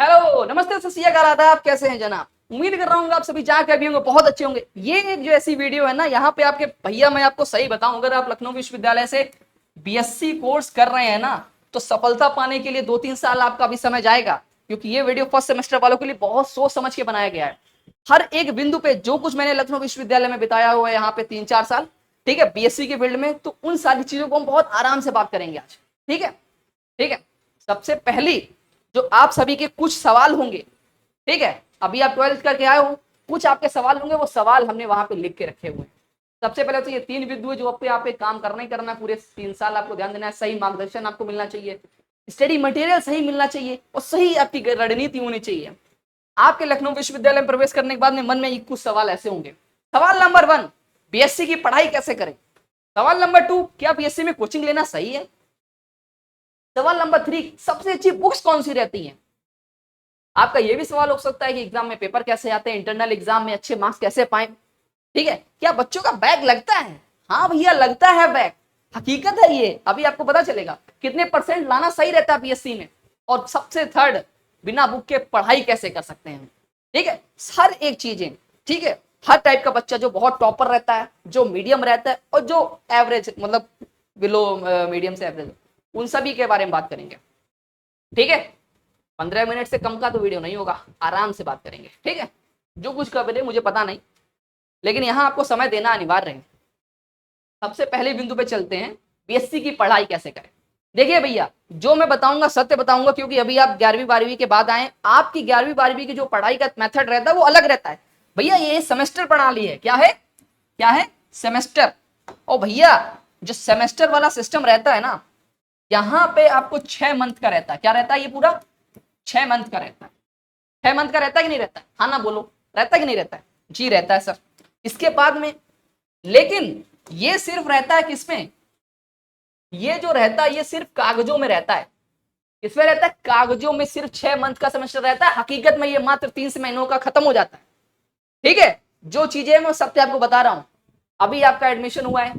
Hello, नमस्ते, सत श्री अकाल, आदाब। कैसे हैं जनाब? उम्मीद कर रहा हूँ आप सभी जहाँ के भी होंगे बहुत अच्छे होंगे। ये जो ऐसी वीडियो है ना, यहाँ पे आपके भैया मैं आपको सही बताऊं, अगर आप लखनऊ विश्वविद्यालय से बीएससी कोर्स कर रहे हैं ना, तो सफलता पाने के लिए 2-3 साल आपका अभी समय जाएगा, क्योंकि ये वीडियो फर्स्ट सेमेस्टर वालों के लिए बहुत सोच समझ के बनाया गया है। हर एक बिंदु पे जो कुछ मैंने लखनऊ विश्वविद्यालय में बिताया हुआ है, यहाँ पे 3-4 साल, ठीक है, बीएससी के फील्ड में, तो उन सारी चीजों को हम बहुत आराम से बात करेंगे आज। ठीक है, ठीक है। सबसे पहली जो आप सभी के कुछ सवाल होंगे, ठीक है, अभी आप 12th करके आए हो, कुछ आपके सवाल होंगे, वो सवाल हमने वहां पे लिख के रखे हुए हैं। सबसे पहले तो ये 3 बिंदु है जो आपको यहाँ पे काम करना ही करना है, पूरे 3 साल आपको ध्यान देना है। सही मार्गदर्शन आपको मिलना चाहिए, स्टडी मटेरियल सही मिलना चाहिए, और सही आपकी रणनीति होनी चाहिए। आपके लखनऊ विश्वविद्यालय में प्रवेश करने के बाद में मन में कुछ सवाल ऐसे होंगे। सवाल नंबर 1, बीएससी की पढ़ाई कैसे करें? सवाल नंबर 2, क्या बीएससी में कोचिंग लेना सही है? सवाल नंबर 3, सबसे अच्छी बुक्स कौन सी रहती हैं? आपका यह भी सवाल हो सकता है कि एग्जाम में पेपर कैसे आते हैं, इंटरनल एग्जाम में अच्छे मार्क्स कैसे पाएं? ठीक है, क्या बच्चों का बैग लगता है? हाँ भैया, लगता है बैग, हकीकत है ये। अभी आपको पता चलेगा कितने परसेंट लाना सही रहता है बीएससी में। और सबसे थर्ड, बिना बुक के पढ़ाई कैसे कर सकते हैं? ठीक है, हर एक चीजें, ठीक है, हर टाइप का बच्चा, जो बहुत टॉपर रहता है, जो मीडियम रहता है, और जो एवरेज, मतलब बिलो मीडियम से एवरेज, उन सभी के बारे में बात करेंगे। ठीक है, 15 मिनट से कम का तो वीडियो नहीं होगा, आराम से बात करेंगे। ठीक है, जो कुछ कर मुझे पता नहीं, लेकिन यहाँ आपको समय देना अनिवार्य है। सबसे पहले बिंदु पे चलते हैं, बीएससी की पढ़ाई कैसे करें। देखिए भैया, जो मैं बताऊंगा सत्य बताऊंगा, क्योंकि अभी आप 11वीं 12वीं के बाद आए, आपकी 11वीं 12वीं की जो पढ़ाई का मेथड रहता है वो अलग रहता है। भैया ये सेमेस्टर प्रणाली है। क्या है? क्या है? सेमेस्टर। और भैया जो सेमेस्टर वाला सिस्टम रहता है ना, यहाँ पे आपको 6 मंथ का रहता है। क्या रहता है? ये पूरा 6 मंथ का रहता है। 6 मंथ का रहता है कि नहीं रहता है? हाँ ना बोलो, रहता है कि नहीं रहता है? जी रहता है सर। इसके बाद में, लेकिन ये सिर्फ रहता है किसमें? ये जो रहता है ये सिर्फ कागजों में रहता है। किसमें रहता है? कागजों में सिर्फ 6 मंथ का सेमेस्टर रहता है। हकीकत में ये मात्र 3 महीनों का खत्म हो जाता है। ठीक है, जो चीजें मैं सबसे आपको बता रहा हूं। अभी आपका एडमिशन हुआ है,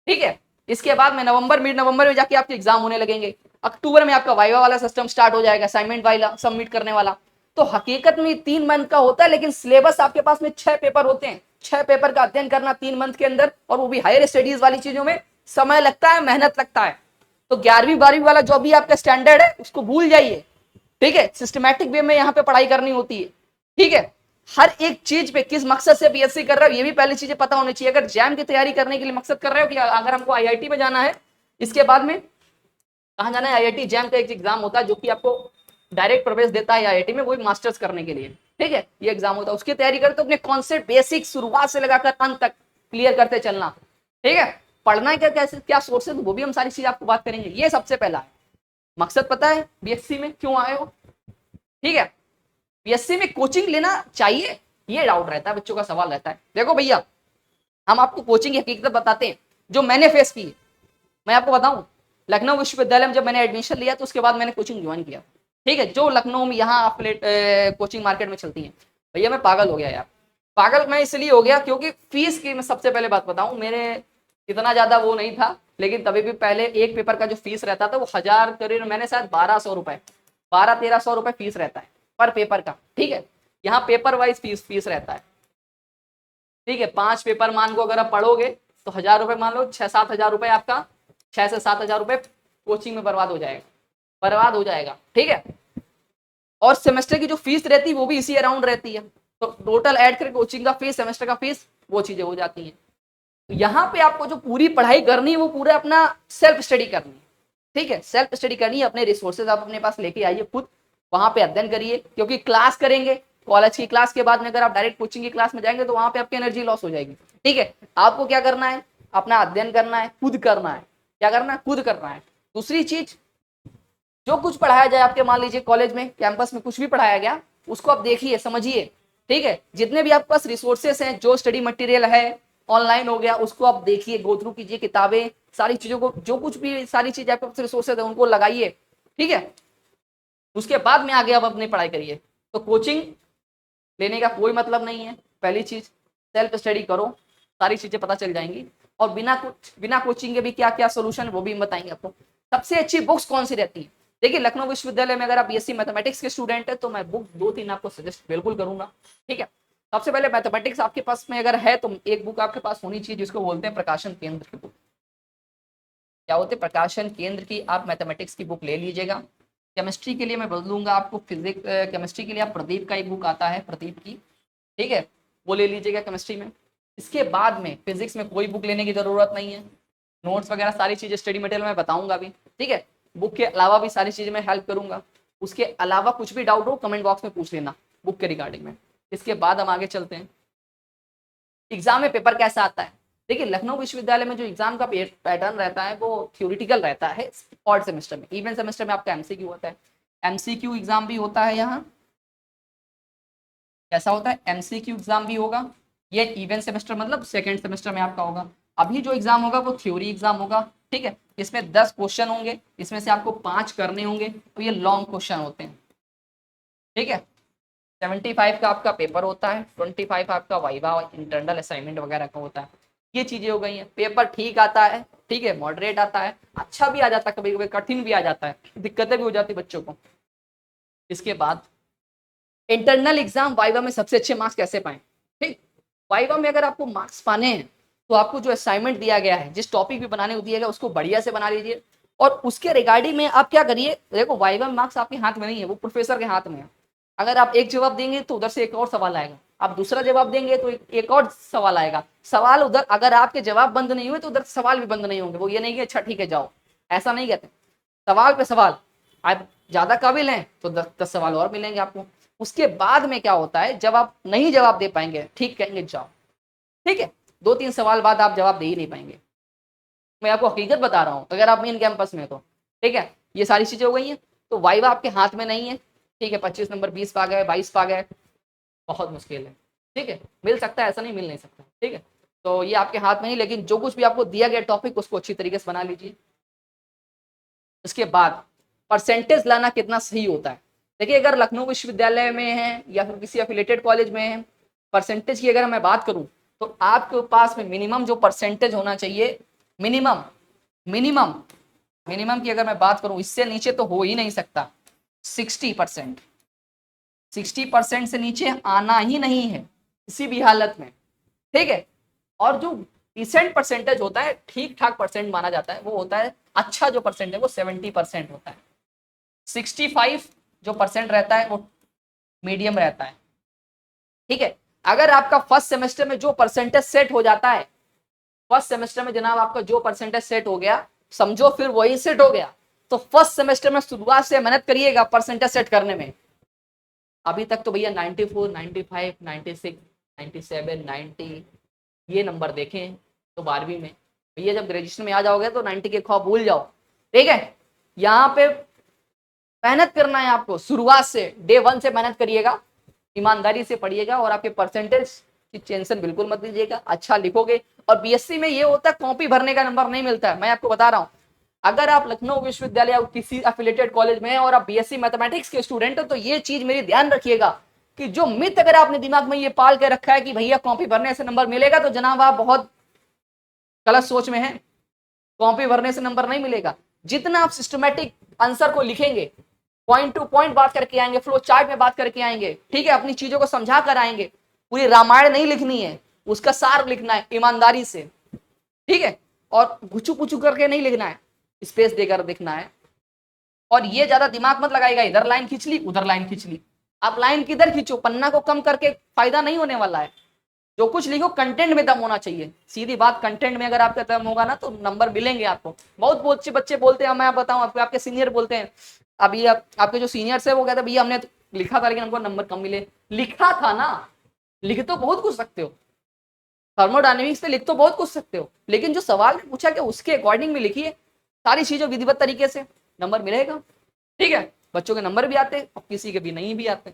ठीक है, इसके बाद में नवंबर, मिड नवंबर में जाके आपके एग्जाम होने लगेंगे। अक्टूबर में आपका वाइवा वाला सिस्टम स्टार्ट हो जाएगा, असाइनमेंट वाला सबमिट करने वाला। तो हकीकत में 3 मंथ का होता है, लेकिन सिलेबस आपके पास में 6 पेपर होते हैं। 6 पेपर का अध्ययन करना 3 मंथ के अंदर, और वो भी हायर स्टडीज वाली चीजों में समय लगता है, मेहनत लगता है। तो 11वीं 12वीं वाला जो भी आपका स्टैंडर्ड है उसको भूल जाइए। ठीक है, सिस्टमैटिक वे में यहाँ पे पढ़ाई करनी होती है। ठीक है, हर एक चीज पे किस मकसद से बीएससी कर रहे हो ये भी पहली चीजें पता होनी चाहिए। अगर जैम की तैयारी करने के लिए मकसद कर रहे हो कि अगर हमको आईआईटी में जाना है, इसके बाद में कहाँ जाना है? आईआईटी जैम का एक एग्जाम होता है जो कि आपको डायरेक्ट प्रवेश देता है आईआईटी में, वही मास्टर्स करने के लिए। ठीक है, ये एग्जाम होता है, उसकी तैयारी करते तो अपने कॉन्सेप्ट बेसिक शुरुआत से लगाकर अंत तक क्लियर करते चलना। ठीक है, पढ़ना क्या, कैसे, क्या सोर्स है, वो भी हम सारी चीज आपको बात करेंगे। ये सबसे पहला है। मकसद पता है बीएससी में क्यों आए हो? ठीक है, बीएससी में कोचिंग लेना चाहिए, ये डाउट रहता है, बच्चों का सवाल रहता है। देखो भैया, हम आपको कोचिंग की हकीकत बताते हैं जो मैंने फेस की है। मैं आपको बताऊं, लखनऊ विश्वविद्यालय में जब मैंने एडमिशन लिया तो उसके बाद मैंने कोचिंग ज्वाइन किया। ठीक है, जो लखनऊ में यहाँ कोचिंग मार्केट में चलती है। भैया मैं पागल हो गया यार। पागल मैं इसलिए हो गया क्योंकि फीस की मैं सबसे पहले बात बताऊं, मेरे इतना ज्यादा वो नहीं था, लेकिन तभी भी पहले एक पेपर का जो फीस रहता था वो 1000 करीब, मैंने शायद 1200 रुपए, 1200-1300 रुपए फीस रहता है पर पेपर का। ठीक है, यहाँ पेपर वाइज फीस रहता है। ठीक है, 5 पेपर मान को अगर आप पढ़ोगे तो 1000 रुपए मान लो, 6-7 हजार रुपए आपका, 6 से 7 हजार रुपए कोचिंग में बर्बाद हो जाएगा, बर्बाद हो जाएगा। ठीक है, और सेमेस्टर की जो फीस रहती है वो भी इसी अराउंड रहती है। तो टोटल ऐड करके कोचिंग का फीस, सेमेस्टर का फीस, वो चीजें हो जाती हैं। तो यहाँ पे आपको जो पूरी पढ़ाई करनी है वो पूरा अपना सेल्फ स्टडी करनी है। ठीक है, सेल्फ स्टडी करनी है, अपने रिसोर्सेज आप अपने पास लेके आइए, खुद वहां पे अध्ययन करिए। क्योंकि क्लास करेंगे, कॉलेज की क्लास के बाद में अगर आप डायरेक्ट कोचिंग की क्लास में जाएंगे तो वहां पे आपकी एनर्जी लॉस हो जाएगी। ठीक है, आपको क्या करना है? अपना अध्ययन करना है, खुद करना है। क्या करना है? खुद करना है। दूसरी चीज, जो कुछ पढ़ाया जाए आपके, मान लीजिए कॉलेज में, कैंपस में कुछ भी पढ़ाया गया, उसको आप देखिए, समझिए। ठीक है, जितने भी आपके पास रिसोर्सेस हैं, जो स्टडी मटेरियल है ऑनलाइन हो गया, उसको आप देखिए, गो थ्रू कीजिए, किताबें, सारी चीजों को, जो कुछ भी सारी चीजें आपके पास रिसोर्सेज है उनको लगाइए। ठीक है, उसके बाद में आगे आप अपनी पढ़ाई करिए। तो कोचिंग लेने का कोई मतलब नहीं है। पहली चीज, सेल्फ स्टडी करो, सारी चीजें पता चल जाएंगी। और बिना कोचिंग के भी क्या क्या सोल्यूशन वो भी बताएंगे आपको। सबसे अच्छी बुक्स कौन सी रहती है? देखिए लखनऊ विश्वविद्यालय में अगर आप बीएससी मैथमेटिक्स के स्टूडेंट है तो मैं बुक 2-3 आपको सजेस्ट बिल्कुल करूंगा। ठीक है, सबसे पहले मैथमेटिक्स आपके पास में अगर है तो एक बुक आपके पास होनी चाहिए जिसको बोलते हैं प्रकाशन केंद्र की बुक। क्या होते हैं? प्रकाशन केंद्र की आप मैथमेटिक्स की बुक ले लीजिएगा। केमिस्ट्री के लिए मैं बदलूंगा आपको, फिजिक्स केमिस्ट्री के लिए आप प्रदीप का एक बुक आता है, प्रदीप की, ठीक है, वो ले लीजिएगा केमिस्ट्री में। इसके बाद में फिजिक्स में कोई बुक लेने की जरूरत नहीं है, नोट्स वगैरह सारी चीजें स्टडी मटेरियल में बताऊंगा भी, ठीक है, बुक के अलावा भी सारी चीजें मैं हेल्प करूंगा। उसके अलावा कुछ भी डाउट हो कमेंट बॉक्स में पूछ लेना बुक के रिगार्डिंग में। इसके बाद हम आगे चलते हैं, एग्जाम में पेपर कैसा आता है। देखिए लखनऊ विश्वविद्यालय में जो एग्जाम का पैटर्न रहता है वो थ्योरेटिकल रहता है ऑड सेमेस्टर में। इवन सेमेस्टर में आपका एमसीक्यू होता है, एमसीक्यू एग्जाम भी होता है यहाँ, कैसा होता है, एमसीक्यू एग्जाम भी होगा। ये इवन सेमेस्टर मतलब सेकेंड सेमेस्टर में आपका होगा। अभी जो एग्जाम होगा वो थ्योरी एग्जाम होगा, ठीक है, इसमें 10 क्वेश्चन होंगे, इसमें से आपको 5 करने होंगे, तो ये लॉन्ग क्वेश्चन होते हैं, ठीक है। 75 का आपका पेपर होता है, 25 आपका वाइवा इंटरनल असाइनमेंट वगैरह का होता है। ये चीजें हो गई हैं। पेपर ठीक आता है, ठीक है, मॉडरेट आता है, अच्छा भी आ जाता है, कभी कभी कठिन भी आ जाता है, दिक्कतें भी हो जाती बच्चों को। इसके बाद इंटरनल एग्जाम वाइवा में सबसे अच्छे मार्क्स कैसे पाएं। ठीक, वाइवा में अगर आपको मार्क्स पाने हैं तो आपको जो असाइनमेंट दिया गया है, जिस टॉपिक भी बनाने को दिया गया उसको बढ़िया से बना लीजिए और उसके रिगार्डिंग में आप क्या करिए। देखो वाइवा में मार्क्स आपके हाथ में नहीं है, वो प्रोफेसर के हाथ में है। अगर आप एक जवाब देंगे तो उधर से एक और सवाल आएगा, आप दूसरा जवाब देंगे तो एक और सवाल आएगा। सवाल उधर अगर आपके जवाब बंद नहीं हुए तो उधर सवाल भी बंद नहीं होंगे। वो ये नहीं कि अच्छा ठीक है जाओ, ऐसा नहीं कहते। सवाल पे सवाल, आप ज्यादा काबिल हैं तो 10 सवाल और मिलेंगे आपको। उसके बाद में क्या होता है, जब आप नहीं जवाब दे पाएंगे, ठीक कहेंगे जाओ, ठीक है, 2-3 सवाल बाद आप जवाब दे ही नहीं पाएंगे। मैं आपको हकीकत बता रहा हूँ अगर आप मेन कैंपस में तो, ठीक है। ये सारी चीजें हो गई हैं, तो वाइवा आपके हाथ में नहीं है, ठीक है। 25 नंबर 20 पा गए, 22 पा गए, बहुत मुश्किल है, ठीक है। मिल सकता है, ऐसा नहीं मिल नहीं सकता, ठीक है। तो ये आपके हाथ में नहीं, लेकिन जो कुछ भी आपको दिया गया टॉपिक उसको अच्छी तरीके से बना लीजिए। उसके बाद परसेंटेज लाना कितना सही होता है। देखिए अगर लखनऊ विश्वविद्यालय में है या फिर किसी एफिलेटेड कॉलेज में है, परसेंटेज की अगर मैं बात करूं तो आपके पास में मिनिमम जो परसेंटेज होना चाहिए, मिनिमम मिनिमम मिनिमम की अगर मैं बात करूं, इससे नीचे तो हो ही नहीं सकता। 60%, 60% से नीचे आना ही नहीं है किसी भी हालत में, ठीक है। और जो डिसेंट परसेंटेज होता है, ठीक ठाक परसेंट माना जाता है, वो होता है अच्छा जो परसेंट है वो 70% होता है। 65 जो परसेंट रहता है वो मीडियम रहता है, ठीक है। अगर आपका फर्स्ट सेमेस्टर में जो परसेंटेज सेट हो जाता है, फर्स्ट सेमेस्टर में जनाब आपका जो परसेंटेज सेट हो गया, समझो फिर वही सेट हो गया। तो फर्स्ट सेमेस्टर में शुरुआत से मेहनत करिएगा परसेंटेज सेट करने में। अभी तक तो भैया 94, 95, 96, 97, 90 ये नंबर देखें तो 12वीं में। भैया जब ग्रेजुएशन में आ जाओगे तो 90 के खौफ भूल जाओ, ठीक है। यहाँ पे मेहनत करना है आपको, शुरुआत से डे 1 से मेहनत करिएगा, ईमानदारी से पढ़िएगा और आपके परसेंटेज की टेंशन बिल्कुल मत लीजिएगा, अच्छा लिखोगे। और बीएससी में ये होता है कॉपी भरने का नंबर नहीं मिलता है, मैं आपको बता रहा हूँ। अगर आप लखनऊ विश्वविद्यालय या किसी एफिलेटेड कॉलेज में हैं और आप बीएससी मैथमेटिक्स के स्टूडेंट हो तो ये चीज मेरी ध्यान रखिएगा कि जो मिथ अगर आपने दिमाग में ये पाल के रखा है कि भैया कॉपी भरने से नंबर मिलेगा, तो जनाब आप बहुत गलत सोच में हैं। कॉपी भरने से नंबर नहीं मिलेगा। जितना आप सिस्टमेटिक आंसर को लिखेंगे, पॉइंट टू पॉइंट बात करके आएंगे, फ्लो चार्ट में बात करके आएंगे, ठीक है, अपनी चीजों को समझा कर आएंगे। पूरी रामायण नहीं लिखनी है, उसका सार लिखना है ईमानदारी से, ठीक है। और गुचू पुचू करके नहीं लिखना है, स्पेस देकर लिखना है। और ये ज्यादा दिमाग मत लगाएगा, इधर लाइन खींच ली उधर लाइन खींच ली। आप लाइन किधर खींचो, पन्ना को कम करके फायदा नहीं होने वाला है। जो कुछ लिखो कंटेंट में दम होना चाहिए, सीधी बात। कंटेंट में अगर आपका दम होगा ना तो नंबर मिलेंगे आपको। बहुत बच्चे बोलते हैं, मैं बताऊं आपको, आपके सीनियर बोलते हैं, अभी आपके जो सीनियर्स है वो कहते हैं भैया हमने तो लिखा था लेकिन हमको नंबर कम मिले। लिखा था ना, लिख तो बहुत कुछ सकते हो, थर्मोडायनेमिक्स पे लिख तो बहुत कुछ सकते हो, लेकिन जो सवाल में पूछा गया उसके अकॉर्डिंग में लिखिए, सारी चीजों विधिवत तरीके से, नंबर मिलेगा, ठीक है। बच्चों के नंबर भी आते हैं और किसी के भी नहीं भी आते।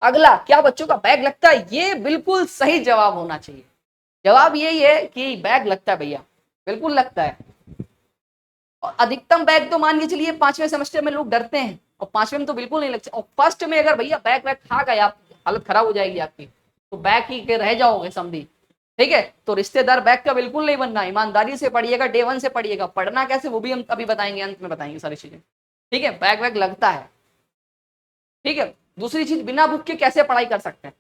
अगला, क्या बच्चों का बैग लगता है? ये बिल्कुल सही जवाब होना चाहिए। जवाब यही है कि बैग लगता है भैया, बिल्कुल लगता है। और अधिकतम बैग तो मान के चलिए 5वें सेमेस्टर में लोग डरते हैं, और 5वें में तो बिल्कुल नहीं लगता। और फर्स्ट में अगर भैया बैग खा गए आप, हालत खराब हो जाएगी आपकी, तो बैग ही के रह जाओगे समझी, ठीक है। तो रिश्तेदार बैग का बिल्कुल नहीं बनना, ईमानदारी से पढ़िएगा, डे 1 से पढ़िएगा। पढ़ना कैसे वो भी हम अभी बताएंगे, अंत में बताएंगे सारी चीजें। ठीक है, बैक वैक लगता है। ठीक है, दूसरी चीज, बिना बुक के कैसे पढ़ाई कर सकते हैं।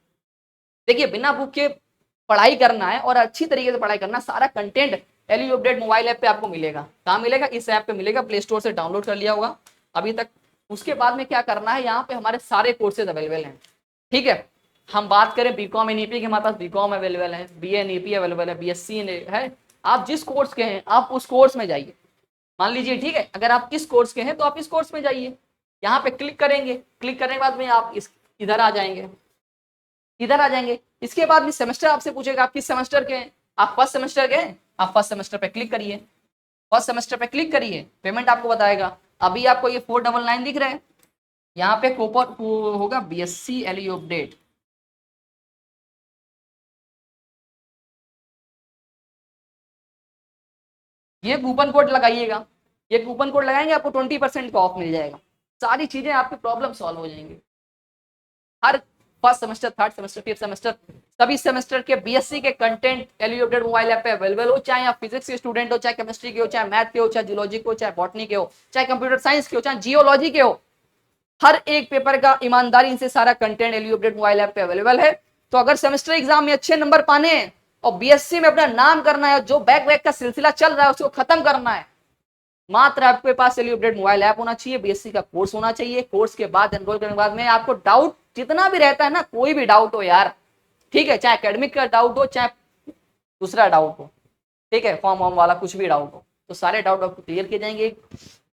देखिए, बिना बुक के पढ़ाई करना है और अच्छी तरीके से पढ़ाई करना, सारा content LU update mobile app पे आपको मिलेगा। कहाँ मिलेगा? इस ऐप पे मिलेगा, प्ले स्टोर से डाउनलोड कर लिया होगा अभी तक। उसके बाद में क्या करना है, यहाँ पे हमारे सारे कोर्सेज अवेलेबल हैं। ठीक है, हम बात करें बीकॉम एनईपी की, हमारे पास बीकॉम अवेलेबल है, बीए एनईपी अवेलेबल है, बीएससी है। आप जिस कोर्स के हैं आप उस कोर्स में जाइए, मान लीजिए। ठीक है, अगर आप इस कोर्स के हैं तो आप इस कोर्स में जाइए, यहाँ पे क्लिक करेंगे, क्लिक करने के बाद में आप इधर आ जाएंगे, इधर आ जाएंगे। इसके बाद भी सेमेस्टर आपसे पूछेगा आप किस सेमेस्टर के हैं, आप फर्स्ट सेमेस्टर के हैं, आप फर्स्ट सेमेस्टर पे क्लिक करिए, फर्स्ट सेमेस्टर पे क्लिक करिए, पेमेंट आपको बताएगा। अभी आपको ये 499 दिख रहा है, यहाँ पे कूपन होगा बीएससी एलयू अपडेट, ये कूपन कोड लगाइएगा, ये कूपन कोड लगाएंगे आपको 20% का ऑफ मिल जाएगा, सारी चीजें आपकी प्रॉब्लम सॉल्व हो जाएंगी। हर first semester, third semester, fifth semester, सभी सेमेस्टर के बीएससी के content LU update mobile app पे अवेलेबल हो, चाहे आप फिजिक्स के स्टूडेंट हो, चाहे केमिस्ट्री के हो, चाहे मैथ के हो, चाहे जियोलॉजी के हो, चाहे बॉटनी के हो, चाहे कंप्यूटर साइंस के हो, चाहे जियोलॉजी के हो। हर एक पेपर का ईमानदारी से सारा content LU update mobile app पे अवेलेबल है। तो अगर सेमेस्टर एग्जाम में अच्छे नंबर पाने हैं और बीएससी में अपना नाम करना है, जो बैक वैक का सिलसिला चल रहा है उसको खत्म करना है, मात्र आपके पास एलयू अपडेट मोबाइल ऐप होना चाहिए, बीएससी का कोर्स होना चाहिए। कोर्स के बाद एनरोल करने के बाद में आपको डाउट जितना भी रहता है ना, कोई भी डाउट हो यार, ठीक है, चाहे एकेडमिक का डाउट हो, चाहे दूसरा डाउट हो, ठीक है, फॉर्म वॉर्म वाला कुछ भी डाउट हो, तो सारे डाउट आपको क्लियर किए जाएंगे।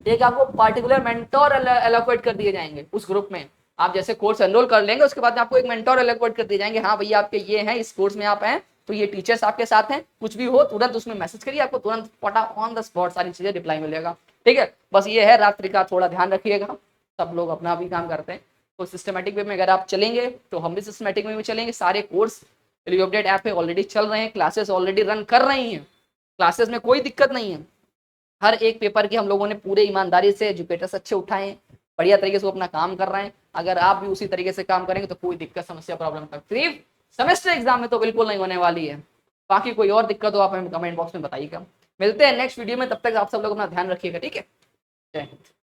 एक आपको पार्टिकुलर मेंटोर एलोकेट कर दिए जाएंगे उस ग्रुप में। आप जैसे कोर्स एनरोल कर लेंगे, उसके बाद आपको एक मेंटोर एलोकेट कर दिए जाएंगे, हाँ भैया आपके ये हैं, इस कोर्स में आप हैं, तो ये टीचर्स आपके साथ हैं, कुछ भी हो तुरंत उसमें मैसेज करिए, आपको तुरंत पटा ऑन द स्पॉट सारी चीजें रिप्लाई मिलेगा। ठीक है, बस ये है, रात्रि का थोड़ा ध्यान रखिएगा, सब लोग अपना भी काम करते हैं, तो सिस्टमेटिक वे में अगर आप चलेंगे तो हम भी सिस्टमेटिक वे में चलेंगे। सारे कोर्स एलयू अपडेट ऐप पे ऑलरेडी चल रहे हैं, क्लासेस ऑलरेडी रन कर रही हैं, क्लासेस में कोई दिक्कत नहीं है। हर एक पेपर की हम लोगों ने पूरे ईमानदारी से एजुकेटर्स अच्छे उठाए हैं, बढ़िया तरीके से वो अपना काम कर रहे हैं। अगर आप भी उसी तरीके से काम करेंगे तो कोई दिक्कत, समस्या, प्रॉब्लम, तकलीफ सेमेस्टर एग्जाम में तो बिल्कुल नहीं होने वाली है। बाकी कोई और दिक्कत हो आप हमें कमेंट बॉक्स में बताइएगा। मिलते हैं नेक्स्ट वीडियो में, तब तक आप सब लोग अपना ध्यान रखिएगा। ठीक है, जय हिंद।